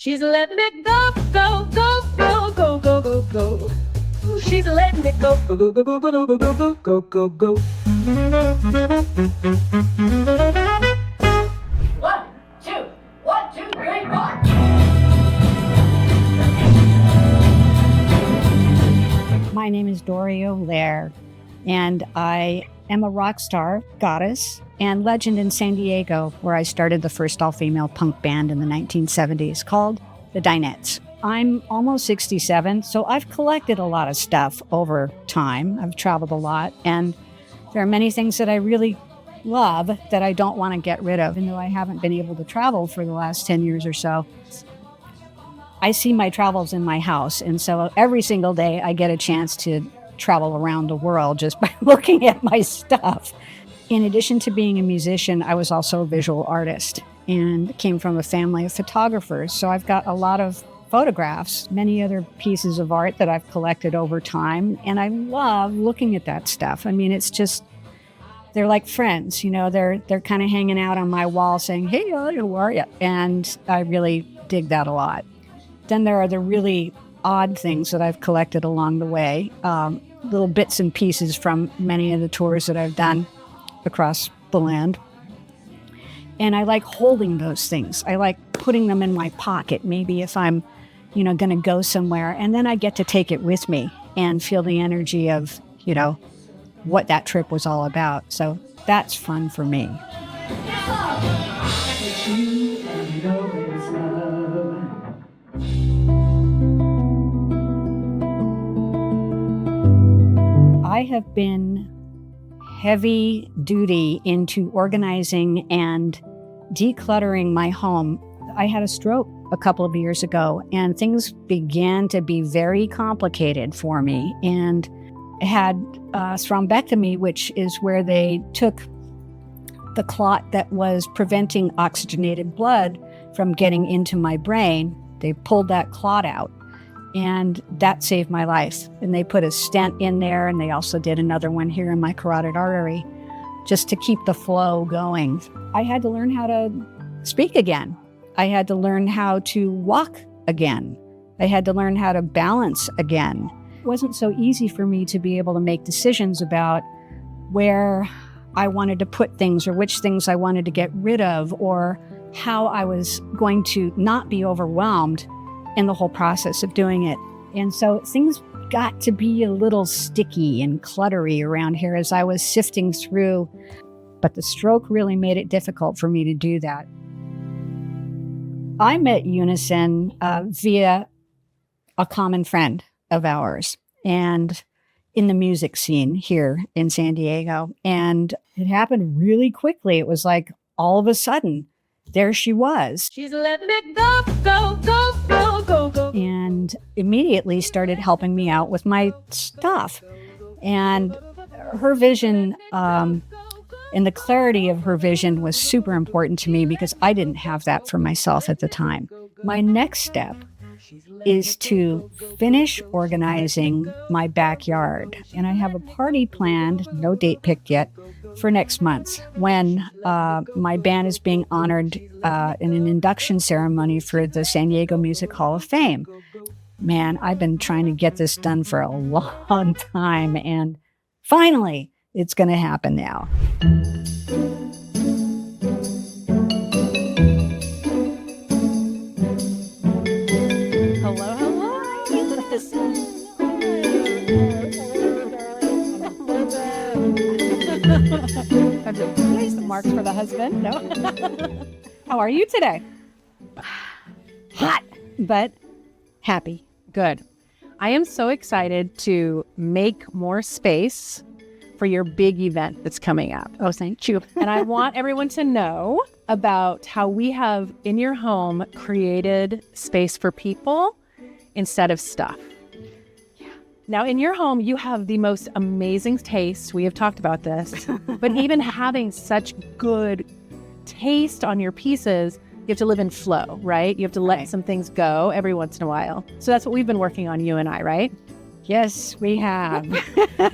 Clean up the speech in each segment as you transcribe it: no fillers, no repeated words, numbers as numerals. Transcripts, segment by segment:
She's letting it go, go, go, go, go, go, go, go. She's letting it go, go, go, go, go, go, go, go, go, go, go. 1, 2, 1, 2, 3, 4. My name is Doriot Lair, and I am a rock star, goddess, and legend in San Diego, where I started the first all-female punk band in the 1970s called the Dinettes. I'm almost 67, so I've collected a lot of stuff over time. I've traveled a lot, and there are many things that I really love that I don't want to get rid of, even though I haven't been able to travel for the last 10 years or so. I see my travels in my house, and so every single day I get a chance to travel around the world just by looking at my stuff. In addition to being a musician, I was also a visual artist and came from a family of photographers. So I've got a lot of photographs, many other pieces of art that I've collected over time. And I love looking at that stuff. I mean, it's just, they're like friends, you know, they're kind of hanging out on my wall saying, hey, how are you? And I really dig that a lot. Then there are the really odd things that I've collected along the way, little bits and pieces from many of the tours that I've done across the land. And I like holding those things. I like putting them in my pocket, maybe if I'm, going to go somewhere. And then I get to take it with me and feel the energy of, what that trip was all about. So that's fun for me. I have been heavy duty into organizing and decluttering my home. I had a stroke a couple of years ago, and things began to be very complicated for me, and had thrombectomy, which is where they took the clot that was preventing oxygenated blood from getting into my brain. They pulled that clot out, and that saved my life. And they put a stent in there, and they also did another one here in my carotid artery just to keep the flow going. I had to learn how to speak again. I had to learn how to walk again. I had to learn how to balance again. It wasn't so easy for me to be able to make decisions about where I wanted to put things or which things I wanted to get rid of, or how I was going to not be overwhelmed in the whole process of doing it. And so things got to be a little sticky and cluttery around here as I was sifting through. But the stroke really made it difficult for me to do that. I met Unison via a common friend of ours, and in the music scene here in San Diego. And it happened really quickly. It was like all of a sudden, there she was. She's letting it go, go, go, go, go, go. And immediately started helping me out with my stuff. And her vision, and the clarity of her vision was super important to me because I didn't have that for myself at the time. My next step is to finish organizing my backyard. And I have a party planned, no date picked yet, for next month when my band is being honored in an induction ceremony for the San Diego Music Hall of Fame. Man, I've been trying to get this done for a long time, and finally, it's going to happen now. Hello, hello. Nice marks for the husband. No. How are you today? Hot, but happy. Good. I am so excited to make more space for your big event that's coming up. Oh, thank you. And I want everyone to know about how we have in your home created space for people instead of stuff. Yeah. Now, in your home, you have the most amazing taste. We have talked about this. But even having such good taste on your pieces, you have to live in flow, right? You have to let some things go every once in a while. So that's what we've been working on, you and I, right? Yes, we have.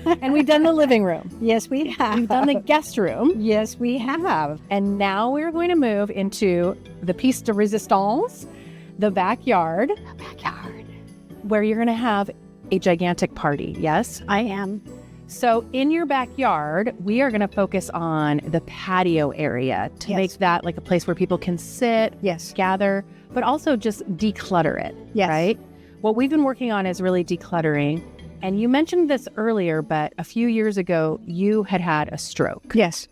And we've done the living room. Yes, we have. We've done the guest room. Yes, we have. And now we're going to move into the piece de resistance, the backyard, where you're going to have a gigantic party. Yes, I am. So in your backyard, we are going to focus on the patio area to Yes. make that like a place where people can sit, Yes. gather, but also just declutter it. Yes. Right? What we've been working on is really decluttering. And you mentioned this earlier, but a few years ago, you had a stroke. Yes.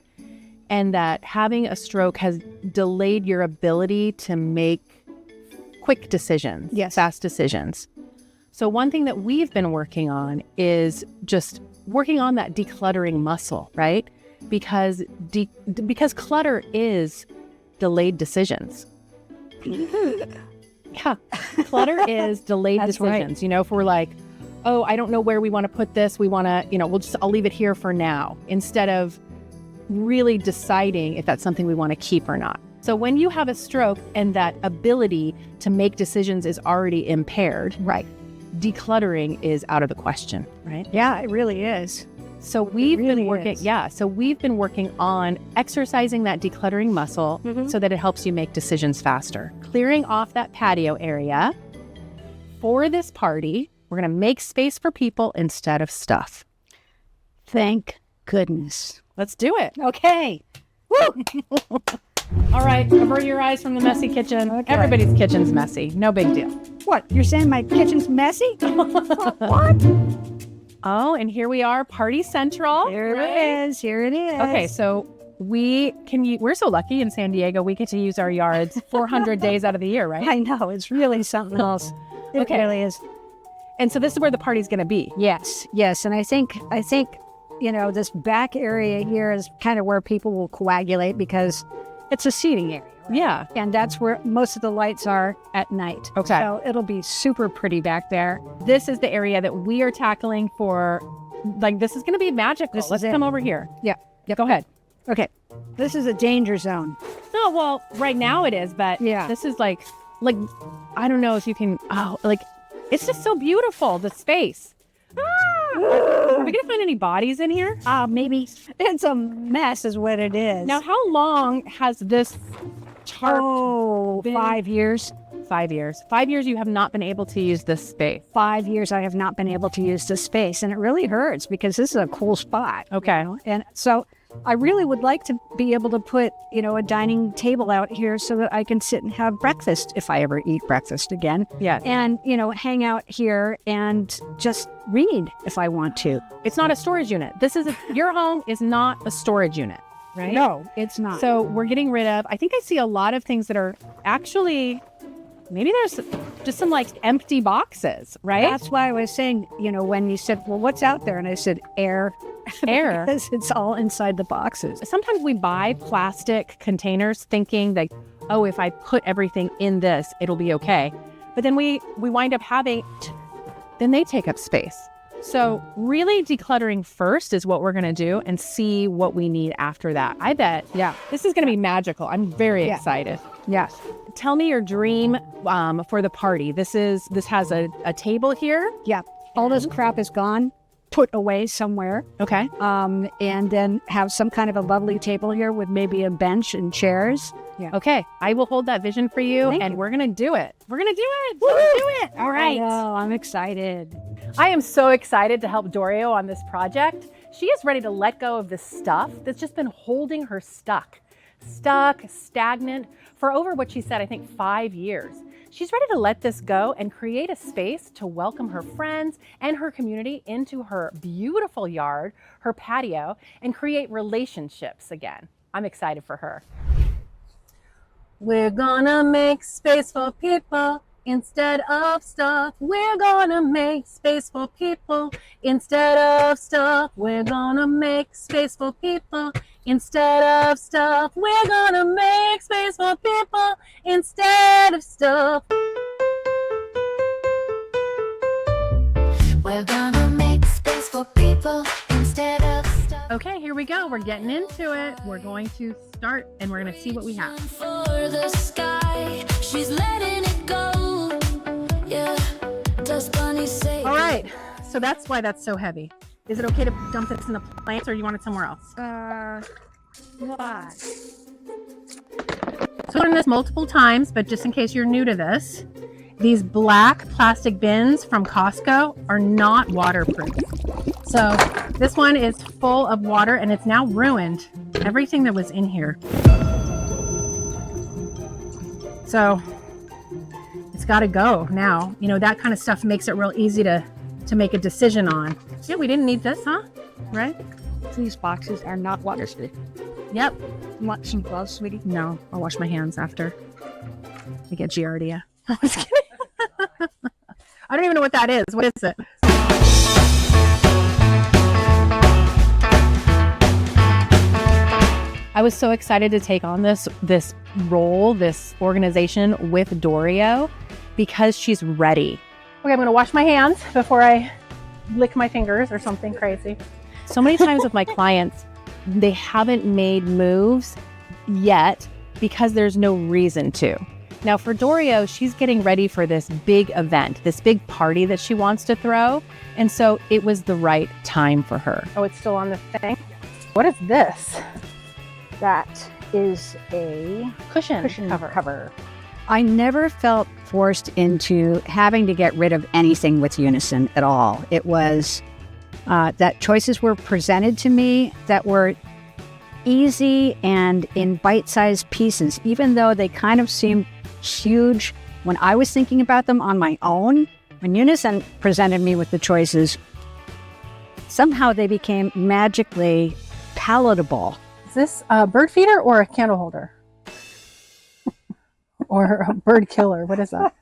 And that having a stroke has delayed your ability to make quick decisions, Yes. fast decisions. So one thing that we've been working on is just working on that decluttering muscle, right? Because clutter is delayed decisions. Yeah, clutter is delayed That's right. decisions. You know, if we're like, oh, I don't know where we want to put this, we want to, I'll leave it here for now, instead of really deciding if that's something we want to keep or not. So when you have a stroke and that ability to make decisions is already impaired, Right. decluttering is out of the question, right? Yeah, it really is. So we've really been working, is. so we've been working on exercising that decluttering muscle so that it helps you make decisions faster. Clearing off that patio area for this party. We're going to make space for people instead of stuff. Thank goodness. Let's do it. Okay. Woo! All right, avert your eyes from the messy kitchen. Okay. Everybody's kitchen's messy. No big deal. What? You're saying my kitchen's messy? What? Oh, and here we are, Party Central. Here right? it is. Here it is. Okay, so we're so lucky in San Diego, we get to use our yards 400 days out of the year, right? I know. It's really something else. It Okay. really is. And so this is where the party's going to be. Yes. Yes. And I think, this back area here is kind of where people will coagulate because it's a seating area. Yeah. And that's where most of the lights are at night. Okay. So it'll be super pretty back there. This is the area that we are tackling for, this is going to be magical. This is Let's it. come over here. Yeah. Yep. Go ahead. Okay. This is a danger zone. No, well, right now it is, but Yeah. this is like, I don't know if you can, it's just so beautiful, the space. Are we going to find any bodies in here? Maybe it's a mess is what it is. Now, how long has this tarp been? 5 years. 5 years. 5 years you have not been able to use this space. 5 years I have not been able to use this space, and it really hurts because this is a cool spot. Okay. And so I really would like to be able to put, a dining table out here so that I can sit and have breakfast if I ever eat breakfast again. Yeah. And, hang out here and just read if I want to. It's not a storage unit. Your home is not a storage unit, right? No, it's not. So we're getting rid of, I think I see a lot of things that are actually, maybe there's just some empty boxes, right? That's why I was saying, when you said, well, what's out there? And I said, air. Air. Because it's all inside the boxes. Sometimes we buy plastic containers thinking that, oh, if I put everything in this, it'll be okay. But then we wind up then they take up space. So really decluttering first is what we're going to do and see what we need after that. I bet, this is going to be magical. I'm very excited. Yes. Tell me your dream for the party. This has a table here. Yeah. All this crap is gone, put away somewhere. Okay. And then have some kind of a lovely table here with maybe a bench and chairs. Yeah. Okay. I will hold that vision for you, Thank and you. we're going to do it. We're going to do it. We're going to do it. All right. Oh, I'm excited. I am so excited to help Doriot on this project. She is ready to let go of the stuff that's just been holding her stuck, stagnant for over what she said, I think 5 years. She's ready to let this go and create a space to welcome her friends and her community into her beautiful yard, her patio, and create relationships again. I'm excited for her. We're gonna make space for people instead of stuff. We're gonna make space for people instead of stuff. We're gonna make space for people instead of stuff. We're gonna make space for people instead of stuff. We're gonna make space for people instead of stuff. Okay, here we go. We're getting into it. We're going to start and we're gonna see what we have. For the sky, she's letting it go. Yeah, does bunny say? All right, so that's why that's so heavy. Is it okay to dump this in the plants or you want it somewhere else? What? So I've learned this multiple times, but just in case you're new to this, these black plastic bins from Costco are not waterproof. So this one is full of water and it's now ruined everything that was in here. So it's got to go now. You know, that kind of stuff makes it real easy to make a decision on. Yeah, we didn't need this, huh? Right? These boxes are not waterproof. Yep. You want some gloves, sweetie? No, I'll wash my hands after. I get Giardia. I was kidding. I don't even know what that is. What is it? I was so excited to take on this role, this organization with Doriot because she's ready. Okay, I'm going to wash my hands before I lick my fingers or something crazy. So many times with my clients, they haven't made moves yet because there's no reason to. Now for Doriot, she's getting ready for this big event, this big party that she wants to throw. And so it was the right time for her. Oh, it's still on the thing. What is this? That is a Cushion cover. I never felt forced into having to get rid of anything with Unison at all. It was that choices were presented to me that were easy and in bite-sized pieces, even though they kind of seemed huge when I was thinking about them on my own. When Unison presented me with the choices, somehow they became magically palatable. Is this a bird feeder or a candle holder? Or a bird killer? What is that?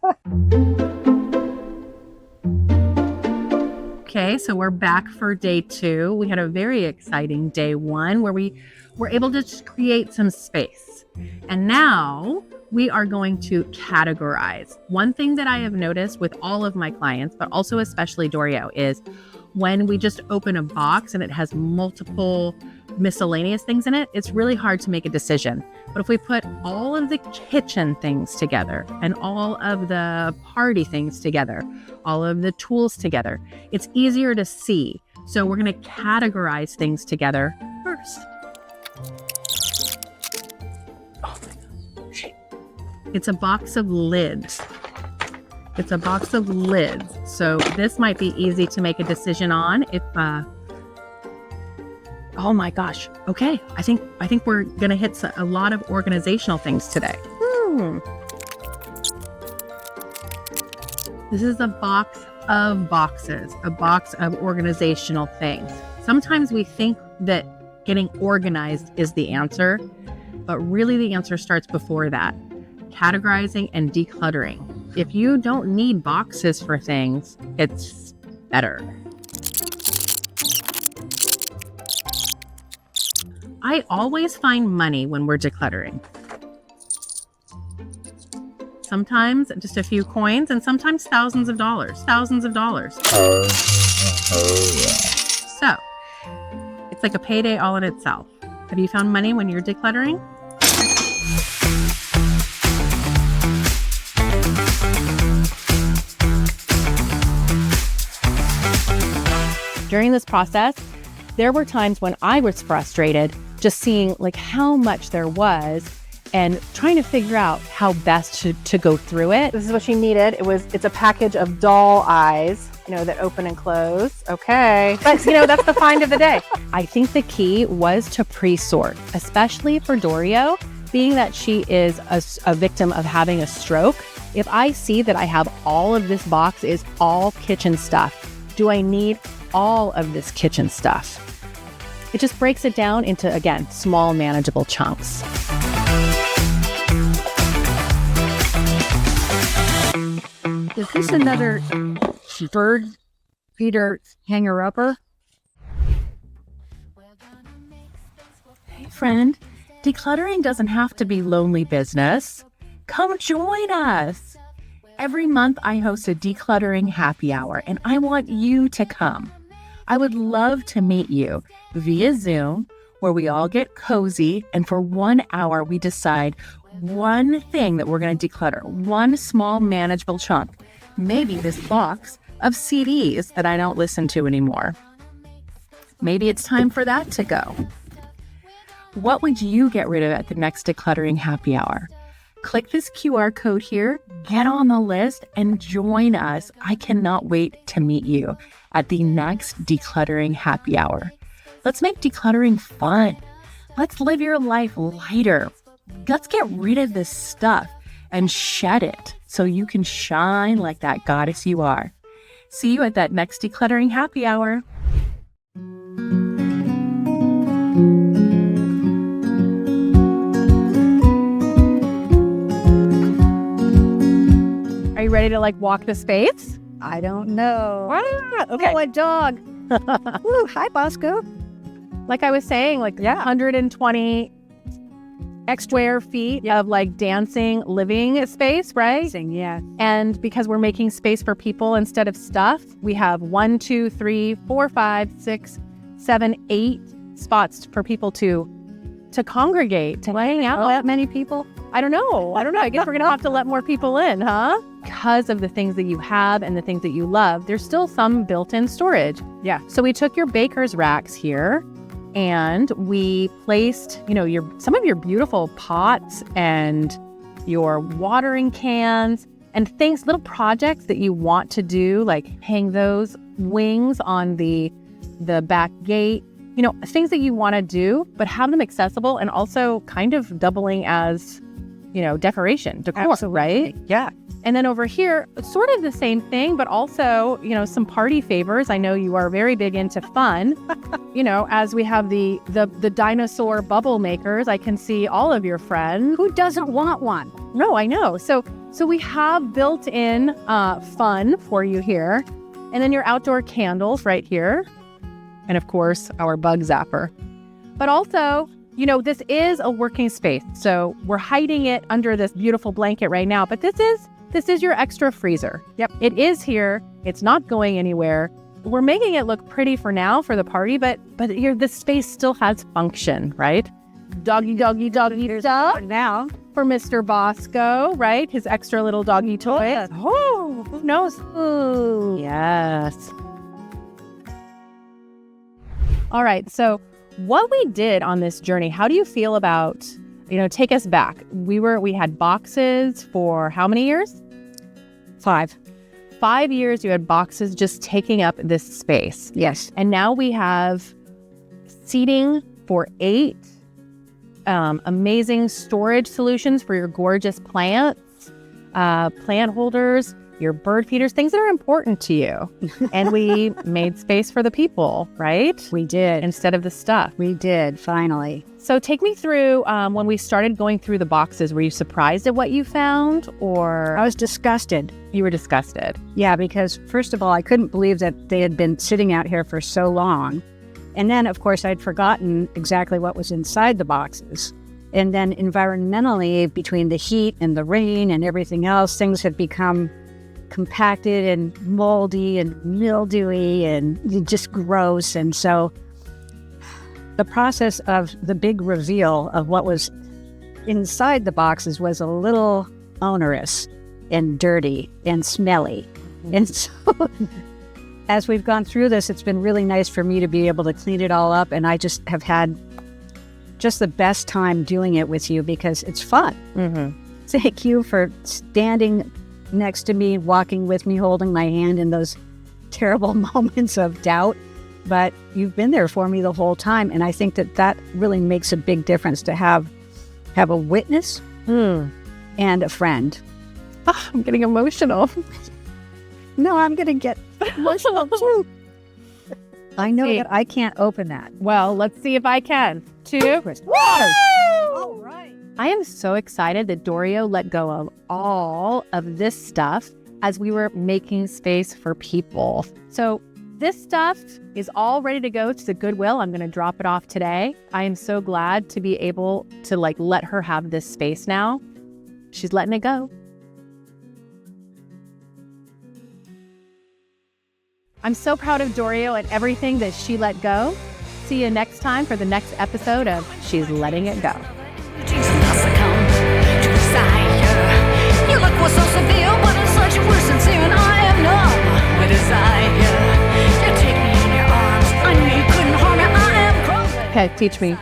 Okay, so we're back for day 2. We had a very exciting day 1 where we were able to just create some space. And now we are going to categorize. One thing that I have noticed with all of my clients, but also especially Doriot, is when we just open a box and it has multiple miscellaneous things in it, it's really hard to make a decision. But if we put all of the kitchen things together and all of the party things together, all of the tools together, it's easier to see. So we're going to categorize things together first. Oh my gosh. It's a box of lids. It's a box of lids. So this might be easy to make a decision on if oh my gosh. Okay. I think we're going to hit a lot of organizational things today. This is a box of boxes, a box of organizational things. Sometimes we think that getting organized is the answer, but really the answer starts before that. Categorizing and decluttering. If you don't need boxes for things, it's better. I always find money when we're decluttering. Sometimes just a few coins and sometimes thousands of dollars. So it's like a payday all in itself. Have you found money when you're decluttering? During this process, there were times when I was frustrated just seeing like how much there was and trying to figure out how best to go through it. This is what she needed. It's a package of doll eyes, that open and close. Okay. But that's the find of the day. I think the key was to pre-sort, especially for Doriot, being that she is a victim of having a stroke. If I see that I have all of this box is all kitchen stuff, do I need all of this kitchen stuff? It just breaks it down into, again, small, manageable chunks. Is this another bird feeder hanger-upper? Hey friend, decluttering doesn't have to be lonely business. Come join us. Every month I host a decluttering happy hour and I want you to come. I would love to meet you via Zoom where we all get cozy and for 1 hour we decide one thing that we're going to declutter, one small manageable chunk. Maybe this box of CDs that I don't listen to anymore. Maybe it's time for that to go. What would you get rid of at the next decluttering happy hour? Click this QR code here, get on the list, and join us. I cannot wait to meet you at the next Decluttering Happy Hour. Let's make decluttering fun. Let's live your life lighter. Let's get rid of this stuff and shed it so you can shine like that goddess you are. See you at that next Decluttering Happy Hour. Are you ready to walk the space? I don't know. Okay. Oh, a dog. Woo, hi, Bosco. Like I was saying, 120 square feet of dancing living space, right? Yeah. And because we're making space for people instead of stuff, we have 1, 2, 3, 4, 5, 6, 7, 8 spots for people to congregate, to hang out. That many people? I don't know. I guess we're going to have to let more people in, huh? Because of the things that you have and the things that you love, there's still some built-in storage. Yeah. So we took your baker's racks here and we placed, some of your beautiful pots and your watering cans and things, little projects that you want to do, like hang those wings on the back gate, things that you want to do, but have them accessible and also kind of doubling as, decoration, decor, Absolutely. Right? Yeah. And then over here, sort of the same thing, but also, some party favors. I know you are very big into fun. As we have the dinosaur bubble makers, I can see all of your friends. Who doesn't want one? No, I know. So we have built-in fun for you here. And then your outdoor candles right here. And of course, our bug zapper. But also, this is a working space. So we're hiding it under this beautiful blanket right now. But this is your extra freezer. Yep. It is here. It's not going anywhere. We're making it look pretty for now for the party, but this space still has function, right? Doggy dog Now. for Mr. Bosco, right? His extra little doggy toy. Yes. Oh, who knows? Ooh. Yes. All right. So what we did on this journey, how do you feel about, take us back. We had boxes for how many years? 5. 5 years. You had boxes just taking up this space. Yes. And now we have seating for 8 amazing storage solutions for your gorgeous plants, plant holders, your bird feeders, things that are important to you. And we made space for the people, right? We did. Instead of the stuff. We did, finally. So take me through when we started going through the boxes. Were you surprised at what you found, or I was disgusted. you were disgusted? Yeah, because first of all, I couldn't believe that they had been sitting out here for so long. And then, of course, I'd forgotten exactly what was inside the boxes. And then environmentally, between the heat and the rain and everything else, things had become compacted and moldy and mildewy and just gross. And so the process of the big reveal of what was inside the boxes was a little onerous and dirty and smelly. And so as we've gone through this, it's been really nice for me to be able to clean it all up. And I just have had just the best time doing it with you because it's fun. Mm-hmm. Thank you for standing next to me, walking with me, holding my hand in those terrible moments of doubt. But you've been there for me the whole time. And I think that really makes a big difference to have a witness and a friend. Oh, I'm getting emotional. No, I'm going to get emotional too. I know See. that I can't open that. Well, let's see if I can. 2. All right. I am so excited that Doriot let go of all of this stuff as we were making space for people. So this stuff is all ready to go to the Goodwill. I'm going to drop it off today. I am so glad to be able to let her have this space now. She's letting it go. I'm so proud of Doriot and everything that she let go. See you next time for the next episode of She's Letting It Go. Your look was so severe, but in such a worse sincere, and I am numb with desire. You take me in your arms, I knew you couldn't harm me, I am crumbling. Okay, teach me.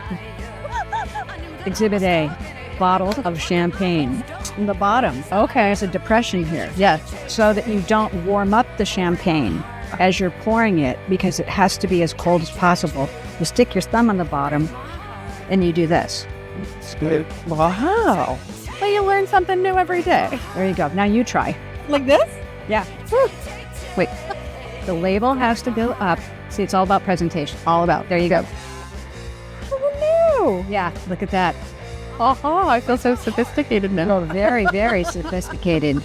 Exhibit A, bottle of champagne. in the bottom. Okay. There's a depression here. Yes. So that you don't warm up the champagne as you're pouring it, because it has to be as cold as possible. You stick your thumb on the bottom and you do this. Wow. Well, you learn something new every day. There you go. Now you try. Like this? Yeah. Wait. The label has to go up. See, it's all about presentation. All about. There you go. Oh, Yeah. Look at that. I feel so sophisticated now. Oh, very, very sophisticated.